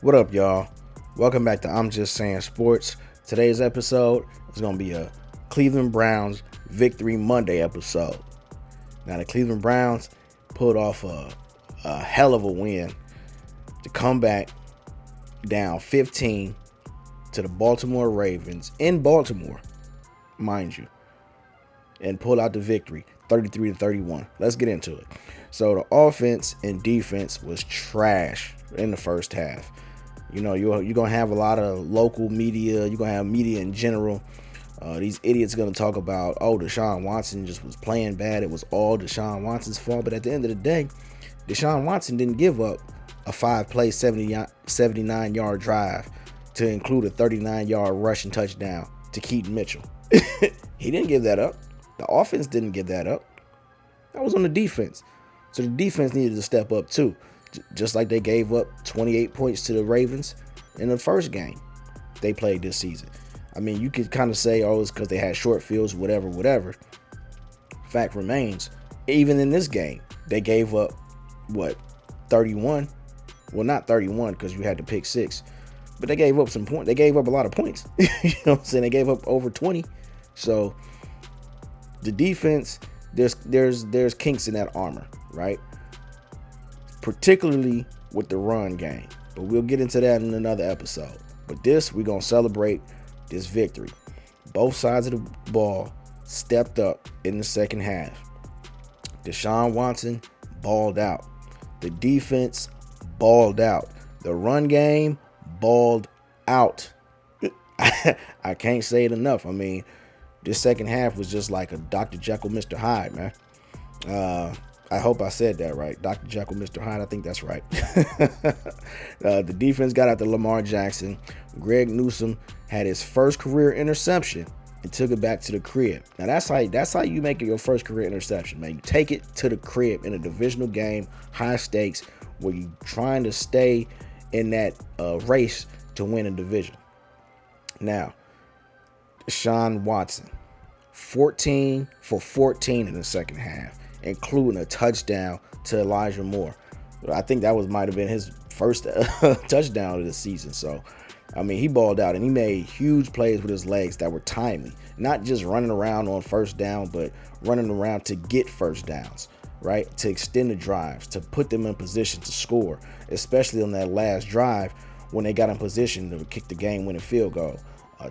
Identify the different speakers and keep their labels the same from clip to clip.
Speaker 1: What up, y'all? Welcome back to I'm Just Saying Sports. Today's episode is going to be a Cleveland Browns Victory Monday episode. Now, the Cleveland Browns pulled off a hell of a win to come back down 15 to the Baltimore Ravens in Baltimore, mind you, and pull out the victory 33-31. Let's get into it. So the offense and defense was trash in the first half. You know, you're going to have a lot of local media. You're going to have media in general. These idiots going to talk about, Deshaun Watson just was playing bad. It was all Deshaun Watson's fault. But at the end of the day, Deshaun Watson didn't give up a 5-play, 79-yard drive to include a 39-yard rushing touchdown to Keaton Mitchell. He didn't give that up. The offense didn't give that up. That was on the defense. So the defense needed to step up too. Just like they gave up 28 points to the Ravens in the first game they played this season. I mean, you could kind of say, it's because they had short fields, whatever. Fact remains, even in this game, they gave up, 31? Well, not 31 because you had to pick 6. But they gave up some points. They gave up a lot of points. You know what I'm saying? They gave up over 20. So the defense, there's kinks in that armor, right? Particularly with the run game. But we'll get into that in another episode. But we're going to celebrate this victory. Both sides of the ball stepped up in the second half. Deshaun Watson balled out. The defense balled out. The run game balled out. I can't say it enough. I mean, this second half was just like a Dr. Jekyll, Mr. Hyde, man. I hope I said that right. Dr. Jekyll, Mr. Hyde, I think that's right. The defense got after Lamar Jackson. Greg Newsome had his first career interception and took it back to the crib. Now, that's how you make it your first career interception, man. You take it to the crib in a divisional game, high stakes, where you're trying to stay in that race to win a division. Now, Deshaun Watson, 14 for 14 in the second half, including a touchdown to Elijah Moore. I think that might have been his first touchdown of the season. So, I mean, he balled out and he made huge plays with his legs that were timely. Not just running around on first down, but running around to get first downs, right? To extend the drives, to put them in position to score, especially on that last drive when they got in position to kick the game-winning field goal.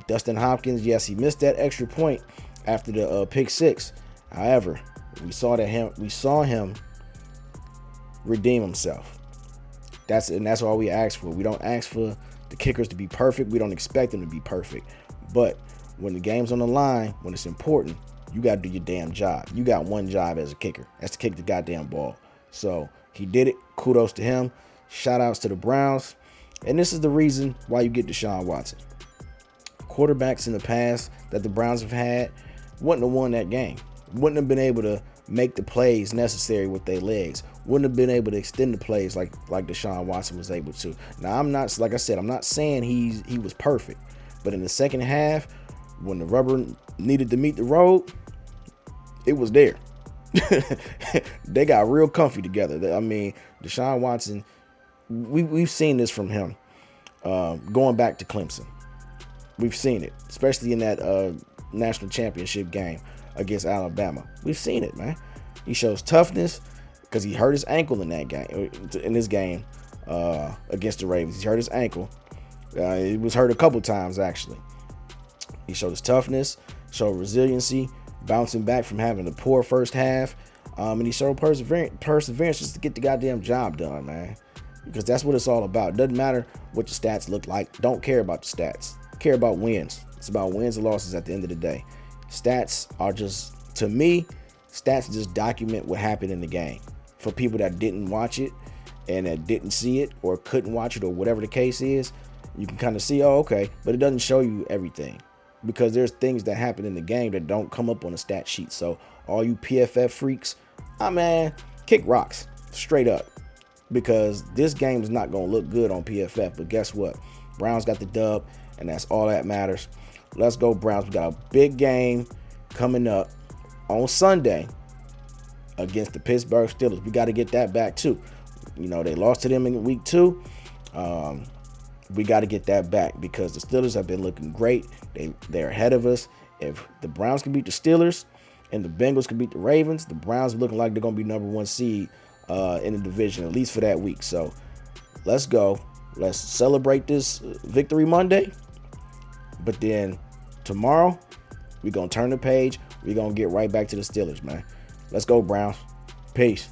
Speaker 1: Dustin Hopkins, yes, he missed that extra point after the pick six. However, we saw him redeem himself. That's all we ask for. We don't ask for the kickers to be perfect. We don't expect them to be perfect. But when the game's on the line, when it's important, you got to do your damn job. You got one job as a kicker. That's to kick the goddamn ball. So he did it. Kudos to him. Shout outs to the Browns. And this is the reason why you get Deshaun Watson. Quarterbacks in the past that the Browns have had wouldn't have won that game. Wouldn't have been able to make the plays necessary with their legs. Wouldn't have been able to extend the plays like Deshaun Watson was able to. Now, I'm not saying he was perfect. But in the second half, when the rubber needed to meet the road, it was there. They got real comfy together. I mean, Deshaun Watson, we've seen this from him going back to Clemson. We've seen it, especially in that national championship game against Alabama. We've seen it, man. He shows toughness because he hurt his ankle in this game against the Ravens. He hurt his ankle. It was hurt a couple times, actually. He showed his toughness, showed resiliency, bouncing back from having a poor first half. And he showed perseverance just to get the goddamn job done, man. Because that's what it's all about. Doesn't matter what the stats look like. Don't care about the stats. Care about wins. It's about wins and losses at the end of the day. Stats are just, to me, stats just document what happened in the game. For people that didn't watch it and that didn't see it or couldn't watch it or whatever the case is, you can kind of see, okay, but it doesn't show you everything because there's things that happen in the game that don't come up on the stat sheet. So all you PFF freaks, man, kick rocks straight up because this game is not going to look good on PFF. But guess what? Browns got the dub, and that's all that matters. Let's go, Browns. We got a big game coming up on Sunday against the Pittsburgh Steelers. We got to get that back too. You know, they lost to them in week 2. we got to get that back because the Steelers have been looking great. They're ahead of us. If the Browns can beat the Steelers and the Bengals can beat the Ravens, the Browns are looking like they're going to be number 1 seed in the division, at least for that week. So let's go. Let's celebrate this Victory Monday. But then tomorrow, we're going to turn the page. We're going to get right back to the Steelers, man. Let's go, Browns. Peace.